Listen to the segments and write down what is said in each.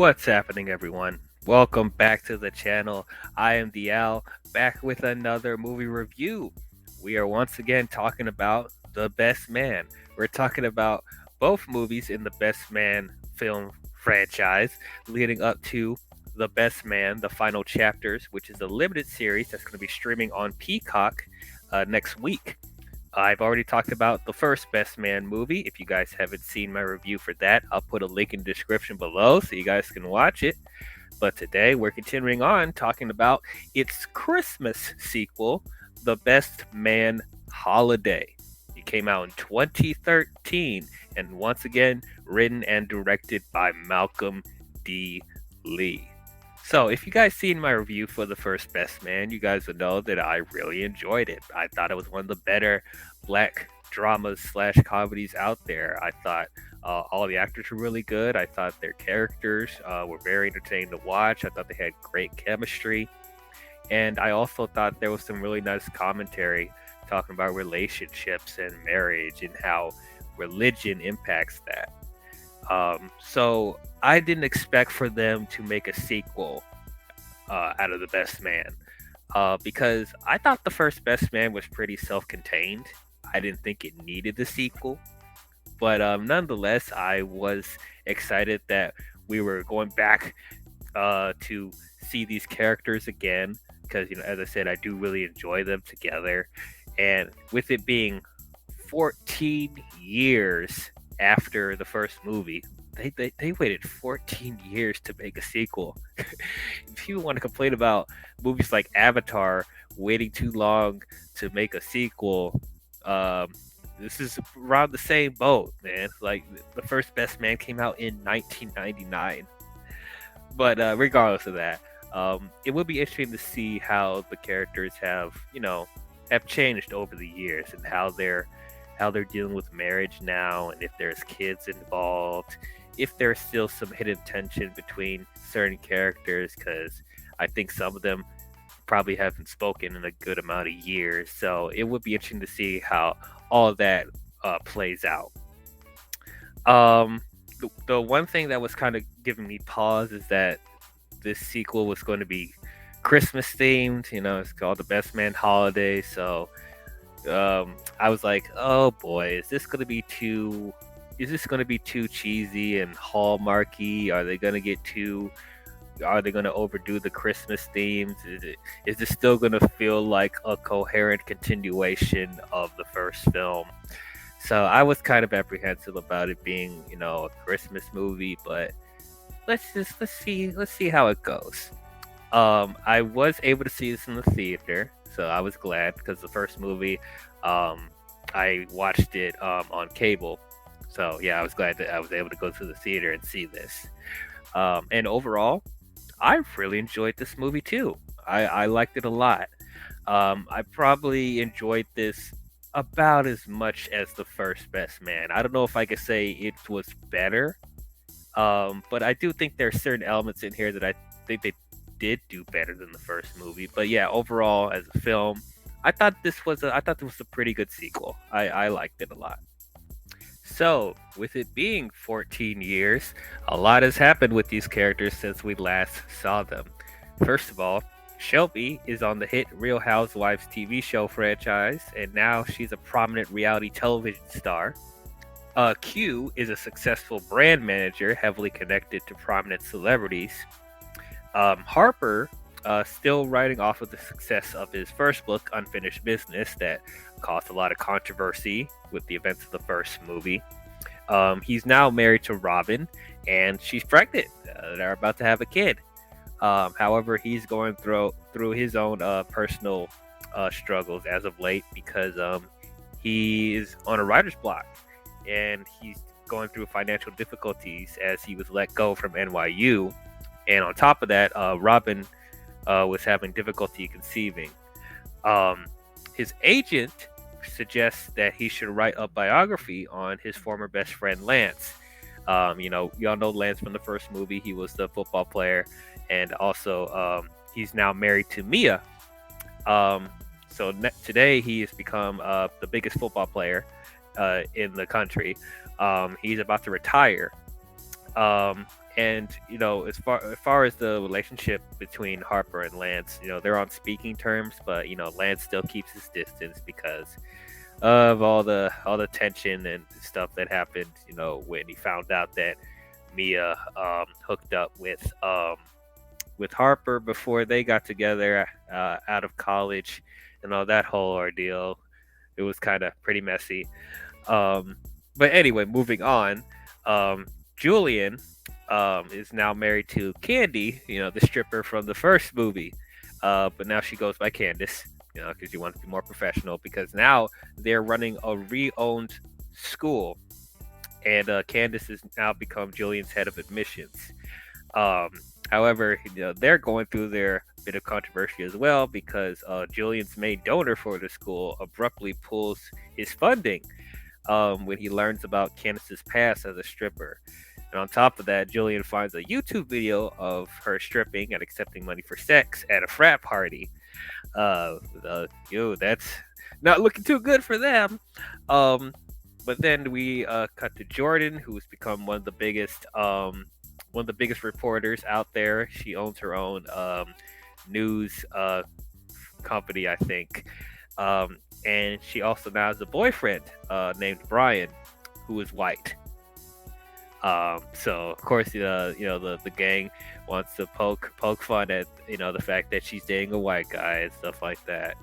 What's happening, everyone? Welcome back to the channel. I am DL, back with another movie review. We are once again talking about The Best Man. We're talking about both movies in the Best Man film franchise, leading up to The Best Man, the final chapters, which is a limited series that's going to be streaming on Peacock next week. I've already talked about the first Best Man movie. If you guys haven't seen my review for that, I'll put a link in the description below so you guys can watch it. But today we're continuing on talking about its Christmas sequel, The Best Man Holiday. It came out in 2013 and once again written and directed by Malcolm D. Lee. So, if you guys seen my review for the first Best Man, you guys would know that I really enjoyed it. I thought it was one of the better black dramas slash comedies out there. I thought all the actors were really good. I thought their characters were very entertaining to watch. I thought they had great chemistry. And I also thought there was some really nice commentary talking about relationships and marriage and how religion impacts that. So I didn't expect for them to make a sequel out of The Best Man because I thought the first Best Man was pretty self-contained. I didn't think it needed the sequel, but nonetheless, I was excited that we were going back to see these characters again because, as I said, I do really enjoy them together, and with it being 14 years after the first movie. They waited 14 years to make a sequel. If you want to complain about movies like Avatar waiting too long to make a sequel, this is around the same boat, man. Like the first Best Man came out in 1999. But regardless of that, it will be interesting to see how the characters have changed over the years and how they're dealing with marriage now, and if there's kids involved, if there's still some hidden tension between certain characters, because I think some of them probably haven't spoken in a good amount of years. So it would be interesting to see how all of that plays out. The one thing that was kind of giving me pause is that this sequel was going to be Christmas themed. It's called The Best Man Holiday, so I was like, oh boy, is this gonna be too cheesy and hallmarky? Are they gonna overdo the Christmas themes? Is this still gonna feel like a coherent continuation of the first film? So I was kind of apprehensive about it being, a Christmas movie, but let's see how it goes. I was able to see this in the theater, so I was glad because the first movie, I watched it on cable. So yeah, I was glad that I was able to go to the theater and see this. And overall, I really enjoyed this movie too. I liked it a lot. I probably enjoyed this about as much as the first Best Man. I don't know if I could say it was better, but I do think there are certain elements in here that I think they did do better than the first movie. But yeah, overall as a film, I thought this was a pretty good sequel. I liked it a lot. So, with it being 14 years, a lot has happened with these characters since we last saw them. First of all, Shelby is on the hit Real Housewives TV show franchise, and now she's a prominent reality television star. Q is a successful brand manager heavily connected to prominent celebrities. Harper, still riding off of the success of his first book, Unfinished Business, that caused a lot of controversy with the events of the first movie. He's now married to Robin, and she's pregnant. They're about to have a kid. However, he's going through his own personal struggles as of late because he is on a writer's block, and he's going through financial difficulties as he was let go from NYU. And on top of that, Robin was having difficulty conceiving. His agent suggests that he should write a biography on his former best friend Lance. Y'all know Lance from the first movie. He was the football player, and also he's now married to Mia. Today he has become the biggest football player in the country. He's about to retire. And as far as the relationship between Harper and Lance, they're on speaking terms, but Lance still keeps his distance because of all the tension and stuff that happened. When he found out that Mia hooked up with Harper before they got together out of college, and all that whole ordeal. It was kind of pretty messy. Um, but anyway, moving on. Julian is now married to Candy, the stripper from the first movie. But now she goes by Candace, because she wants to be more professional. Because now they're running a re-owned school, and Candace has now become Julian's head of admissions. Um, However, they're going through their bit of controversy as well because Julian's main donor for the school abruptly pulls his funding when he learns about Candace's past as a stripper. And on top of that, Julian finds a YouTube video of her stripping and accepting money for sex at a frat party. That's not looking too good for them. Um, but then we cut to Jordan, who's become one of the biggest reporters out there. She owns her own news company, I think. And she also now has a boyfriend named Brian, who is white. So of course, the gang wants to poke fun at the fact that she's dating a white guy and stuff like that.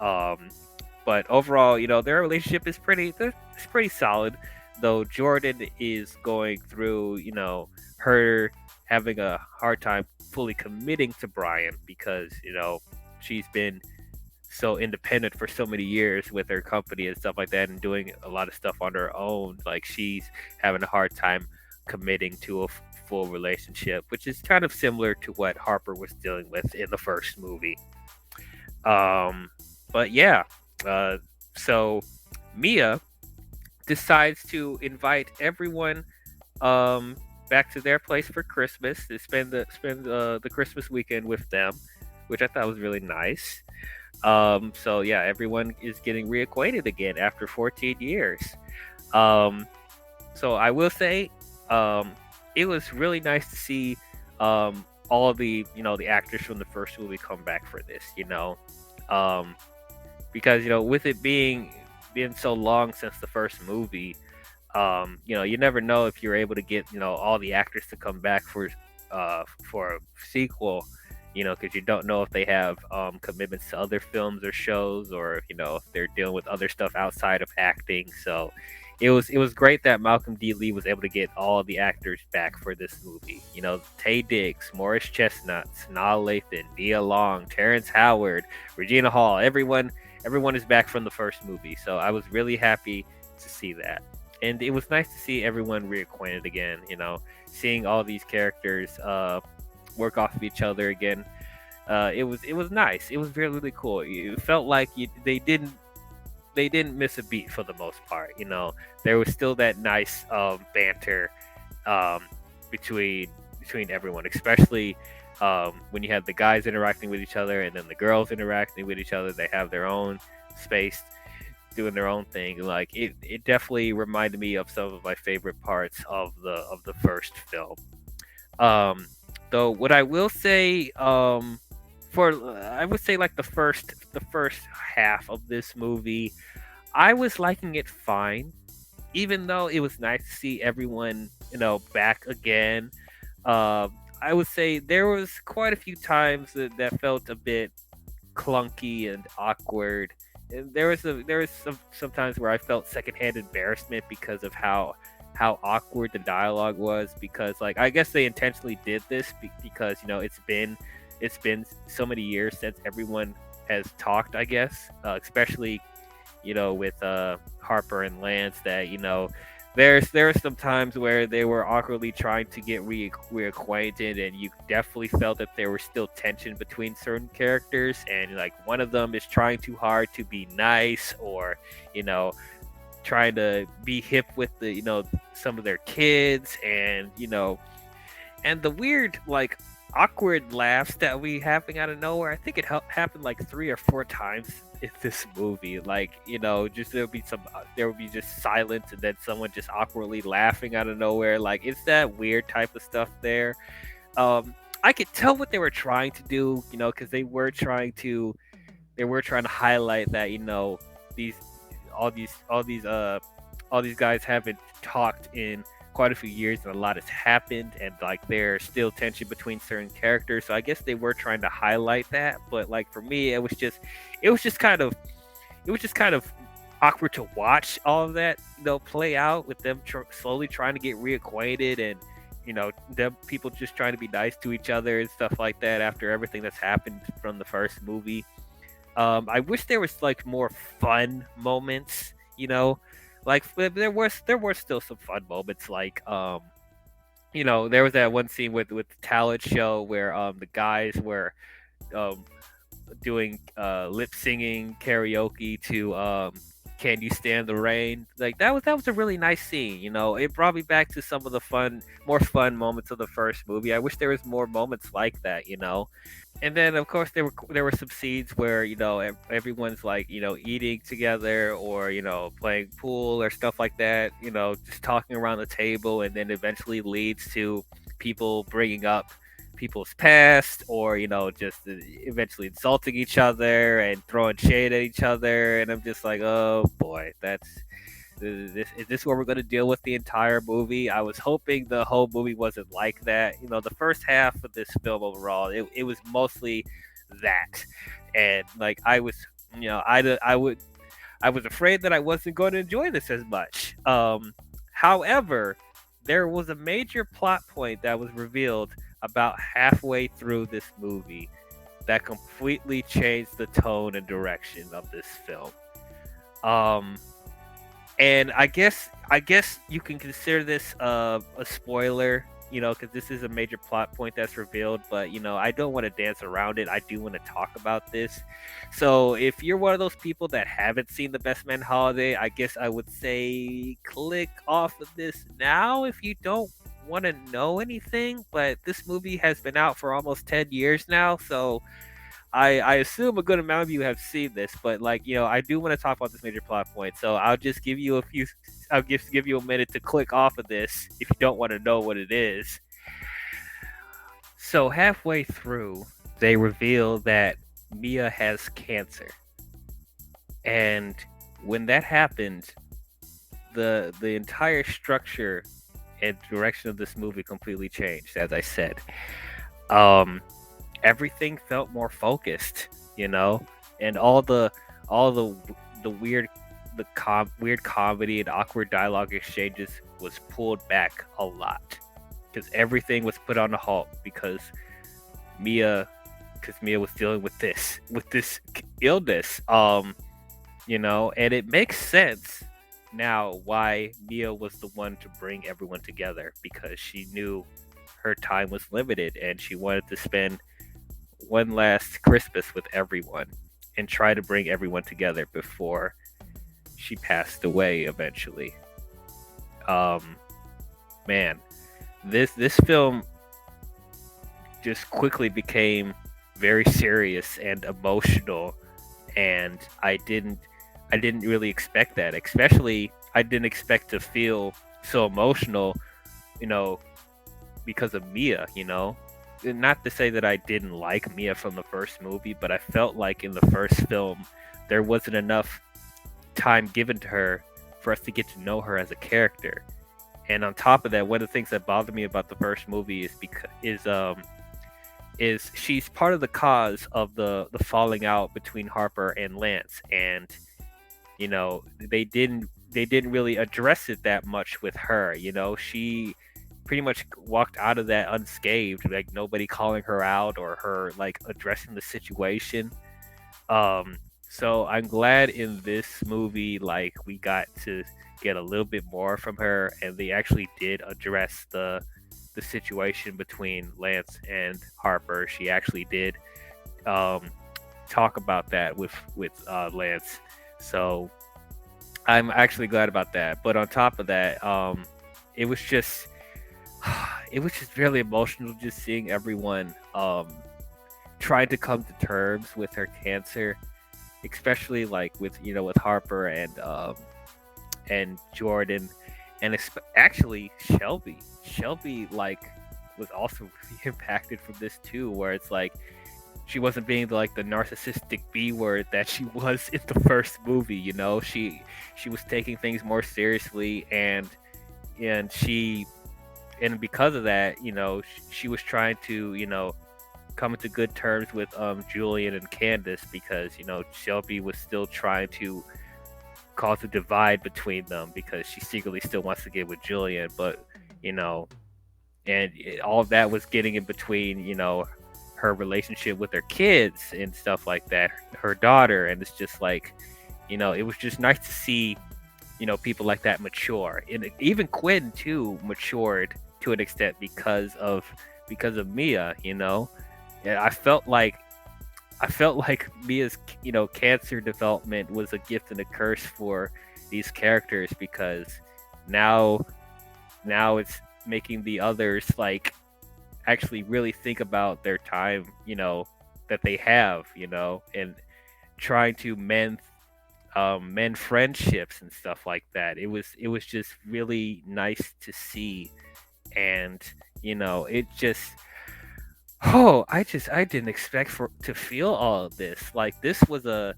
Um, but overall, their relationship is pretty solid. Though Jordan is going through, her having a hard time fully committing to Brian because she's been so independent for so many years with her company and stuff like that, and doing a lot of stuff on her own. Like she's having a hard time committing to a full relationship, which is kind of similar to what Harper was dealing with in the first movie. But yeah, so Mia decides to invite everyone um, back to their place for Christmas to spend the Christmas weekend with them, which I thought was really nice. So yeah, everyone is getting reacquainted again after 14 years. Um, so I will say, it was really nice to see all of the actors from the first movie come back for this. Um, because with it being so long since the first movie, you never know if you're able to get all the actors to come back for a sequel. Because you don't know if they have commitments to other films or shows, or if they're dealing with other stuff outside of acting. So it was great that Malcolm D. Lee was able to get all of the actors back for this movie. Taye Diggs, Morris Chestnut, Sanaa Lathan, Nia Long, Terrence Howard, Regina Hall. Everyone is back from the first movie. So I was really happy to see that. And it was nice to see everyone reacquainted again, seeing all these characters work off of each other again. It was nice. It was really, really cool. It felt like they didn't miss a beat for the most part. There was still that nice banter um, between everyone, especially when you have the guys interacting with each other and then the girls interacting with each other. They have their own space, doing their own thing. Like it definitely reminded me of some of my favorite parts of the first film. Um, though what I will say, for I would say like the first half of this movie, I was liking it fine, even though it was nice to see everyone back again. I would say there was quite a few times that felt a bit clunky and awkward. And there was sometimes where I felt secondhand embarrassment because of how awkward the dialogue was, because like I guess they intentionally did this because it's been so many years since everyone has talked, I guess, especially with Harper and Lance, that there are some times where they were awkwardly trying to get reacquainted, and you definitely felt that there was still tension between certain characters, and like one of them is trying too hard to be nice, or you know trying to be hip with the some of their kids, and the weird like awkward laughs that we happening out of nowhere. I think it happened like 3 or 4 times in this movie. Like, just there would be just silence and then someone just awkwardly laughing out of nowhere. Like, it's that weird type of stuff there. I could tell what they were trying to do, because they were trying to highlight that, these all these guys haven't talked in quite a few years and a lot has happened, and like there's still tension between certain characters. So I guess they were trying to highlight that, but like for me, it was just kind of awkward to watch all of that play out with them slowly trying to get reacquainted, and them people just trying to be nice to each other and stuff like that after everything that's happened from the first movie. I wish there was like more fun moments, like there were still some fun moments, like there was that one scene with the talent show where the guys were um doing lip singing karaoke to "Can You Stand the Rain?" Like that was a really nice scene. It brought me back to some of the more fun moments of the first movie. I wish there was more moments like that. And then of course there were some scenes where everyone's like eating together, or playing pool or stuff like that. Just talking around the table, and then eventually leads to people bringing up people's past, or just eventually insulting each other and throwing shade at each other. And I'm just like, oh boy, is this what we're going to deal with the entire movie? I was hoping the whole movie wasn't like that. The first half of this film overall, it was mostly that. And like I was, I was afraid that I wasn't going to enjoy this as much. However, there was a major plot point that was revealed about halfway through this movie that completely changed the tone and direction of this film. Um, and I guess you can consider this a spoiler, because this is a major plot point that's revealed. But I don't want to dance around it. I do want to talk about this. So if you're one of those people that haven't seen The Best Man Holiday, I guess I would say click off of this now if you don't want to know anything. But this movie has been out for almost 10 years now, so I assume a good amount of you have seen this. But like I do want to talk about this major plot point, so I'll just give you a minute to click off of this if you don't want to know what it is. So halfway through, they reveal that Mia has cancer, and when that happened, the entire structure and direction of this movie completely changed. As I said, um, everything felt more focused, and all the weird weird comedy and awkward dialogue exchanges was pulled back a lot, because everything was put on a halt Mia because Mia was dealing with this illness. And it makes sense now why Mia was the one to bring everyone together, because she knew her time was limited and she wanted to spend one last Christmas with everyone and try to bring everyone together before she passed away eventually. Man, this film just quickly became very serious and emotional, and I didn't really expect that. Especially, I didn't expect to feel so emotional, you know, because of Mia. Not to say that I didn't like Mia from the first movie, but I felt like in the first film there wasn't enough time given to her for us to get to know her as a character. And on top of that, one of the things that bothered me about the first movie is she's part of the cause of the falling out between Harper and Lance, and they didn't really address it that much with her. She pretty much walked out of that unscathed, like nobody calling her out or her like addressing the situation. So I'm glad in this movie, like, we got to get a little bit more from her, and they actually did address the situation between Lance and Harper. She actually did talk about that with Lance. So I'm actually glad about that. But on top of that, it was just it was just really emotional just seeing everyone trying to come to terms with her cancer, especially like with with Harper and Jordan, and it's actually Shelby. Shelby like was also really impacted from this too, where it's like she wasn't being like the narcissistic B word that she was in the first movie. She was taking things more seriously, and she and because of that, she was trying to come to good terms with Julian and Candace because Shelby was still trying to cause a divide between them because she secretly still wants to get with Julian, but you know, all of that was getting in between, her relationship with her kids and stuff like that, her daughter, and it's just like, it was just nice to see, people like that mature, and even Quinn too matured to an extent because of Mia, and I felt like Mia's cancer development was a gift and a curse for these characters because now now it's making the others like actually really think about their time, that they have, and trying to mend friendships and stuff like that. It was just really nice to see, and it just I didn't expect for to feel all of this. Like this was a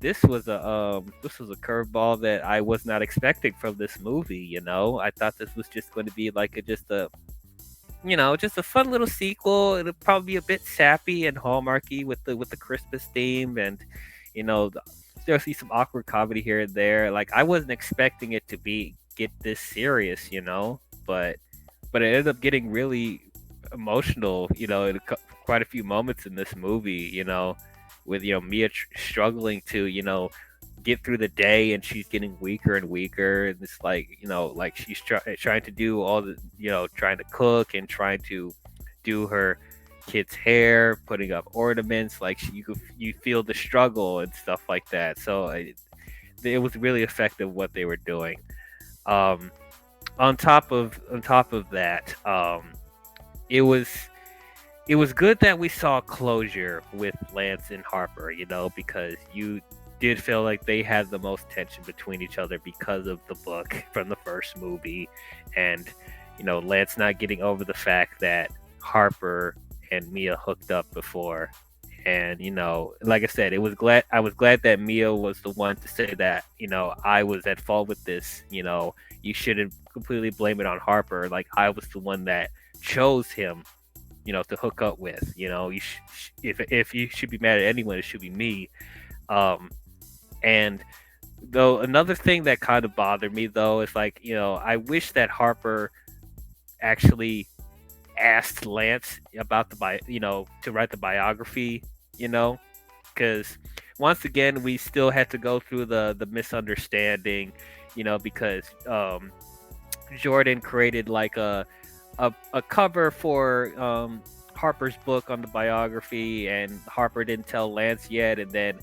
curveball that I was not expecting from this movie. I thought this was just going to be like just a fun little sequel. It'll probably be a bit sappy and hallmarky with the Christmas theme, and you know th- there'll be some awkward comedy here and there. Like I wasn't expecting it to be get this serious, but it ended up getting really emotional. In quite a few moments in this movie. With Mia struggling to get through the day, and she's getting weaker and weaker, and it's like like she's trying to do all the trying to cook and trying to do her kids hair, putting up ornaments, like you feel the struggle and stuff like that. So it was really effective what they were doing. um on top of that, it was it was good that we saw closure with Lance and Harper, because you did feel like they had the most tension between each other because of the book from the first movie. And, Lance not getting over the fact that Harper and Mia hooked up before. And, like I said, I was glad that Mia was the one to say that, I was at fault with this, you shouldn't completely blame it on Harper. Like I was the one that chose him to hook up with. If you should be mad at anyone, it should be me. Um, and though another thing that kind of bothered me though is like I wish that Harper actually asked Lance about to write the biography. Because once again we still had to go through the misunderstanding. Because Jordan created like a cover for Harper's book on the biography, and Harper didn't tell Lance yet, and then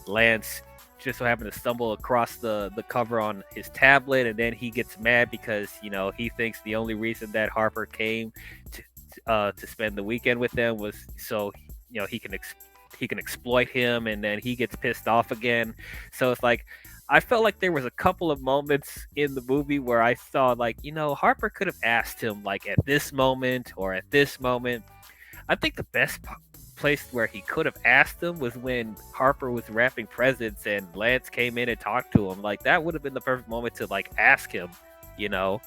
Lance just so happened to stumble across the cover on his tablet, and then he gets mad because he thinks the only reason that Harper came to spend the weekend with them was so he can exploit him, and then he gets pissed off again. So it's like I felt like there was a couple of moments in the movie where I thought like Harper could have asked him like at this moment or at this moment. I think the best place where he could have asked him was when Harper was wrapping presents and Lance came in and talked to him. Like that would have been the perfect moment to like ask him. you know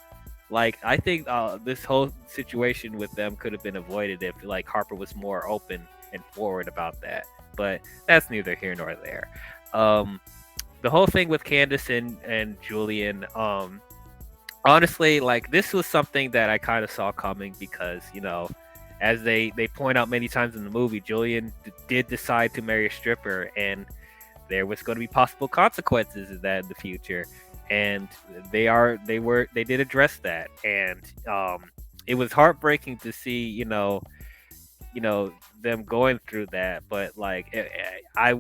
like I think this whole situation with them could have been avoided if like Harper was more open and forward about that. But that's neither here nor there. um the whole thing with Candace and Julian, honestly, like this was something that I kind of saw coming because, as they point out many times in the movie, Julian did decide to marry a stripper, and there was going to be possible consequences of that in the future. And they did address that, and it was heartbreaking to see, them going through that. But like I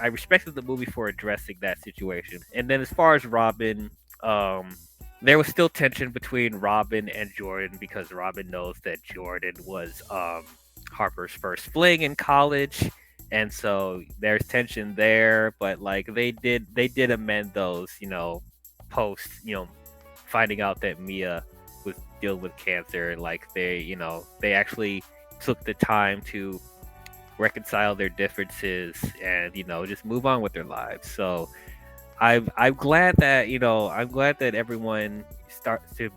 respected the movie for addressing that situation. And then as far as Robin, um there was still tension between Robin and Jordan because Robin knows that Jordan was Harper's first fling in college, and so there's tension there. But like they did amend those, post finding out that Mia was dealing with cancer. Like they actually took the time to reconcile their differences and just move on with their lives. So I'm glad that everyone start to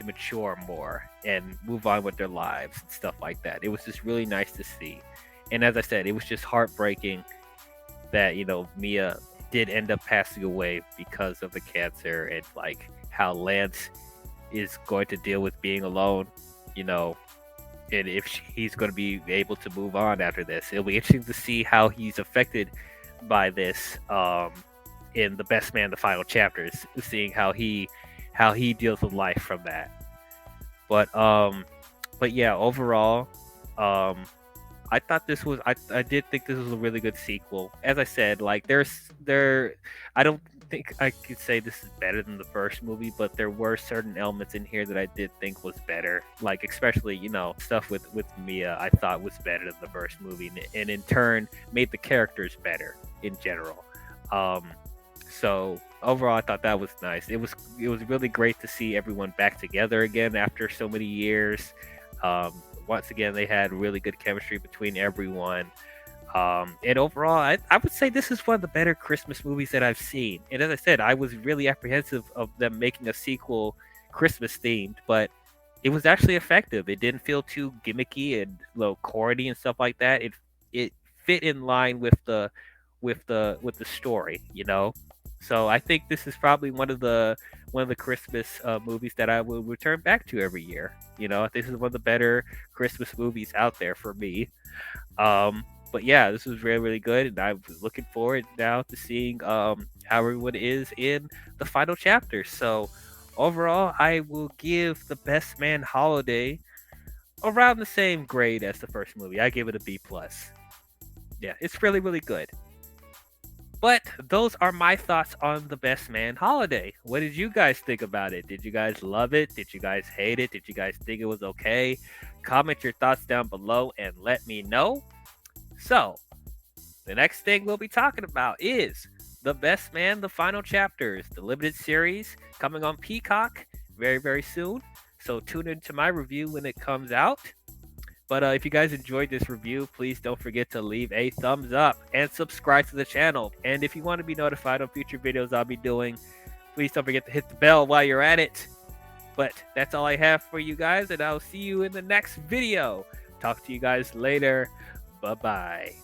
mature more and move on with their lives and stuff like that. It was just really nice to see. And as I said, it was just heartbreaking that Mia did end up passing away because of the cancer, and like how Lance is going to deal with being alone, you know, and if he's going to be able to move on after this. It'll be interesting to see how he's affected by this in the Best Man, the final chapters, seeing how he deals with life from that. But yeah, overall, um, I thought I did think this was a really good sequel. As I said, like I don't think I could say this is better than the first movie, but there were certain elements in here that I did think was better. Like especially stuff with Mia, I thought was better than the first movie, and in turn made the characters better in general. Um, so overall, I thought that was nice. It was really great to see everyone back together again after so many years. Once again, they had really good chemistry between everyone. And overall, I would say this is one of the better Christmas movies that I've seen. And as I said, I was really apprehensive of them making a sequel Christmas themed, but it was actually effective. It didn't feel too gimmicky and corny and stuff like that. It fit in line with the story, So I think this is probably one of the Christmas movies that I will return back to every year. This is one of the better Christmas movies out there for me. But yeah, this was really, really good, and I'm looking forward now to seeing how everyone is in the final chapter. So overall, I will give The Best Man Holiday around the same grade as the first movie. I give it a B plus. Yeah, it's really, really good. But those are my thoughts on The Best Man Holiday. What did you guys think about it? Did you guys love it? Did you guys hate it? Did you guys think it was okay? Comment your thoughts down below and let me know. So, the next thing we'll be talking about is The Best Man, the final chapters, the limited series coming on Peacock very, very soon. So, tune into my review when it comes out. But if you guys enjoyed this review, please don't forget to leave a thumbs up and subscribe to the channel. And if you want to be notified on future videos I'll be doing, please don't forget to hit the bell while you're at it. But that's all I have for you guys, and I'll see you in the next video. Talk to you guys later. Bye-bye.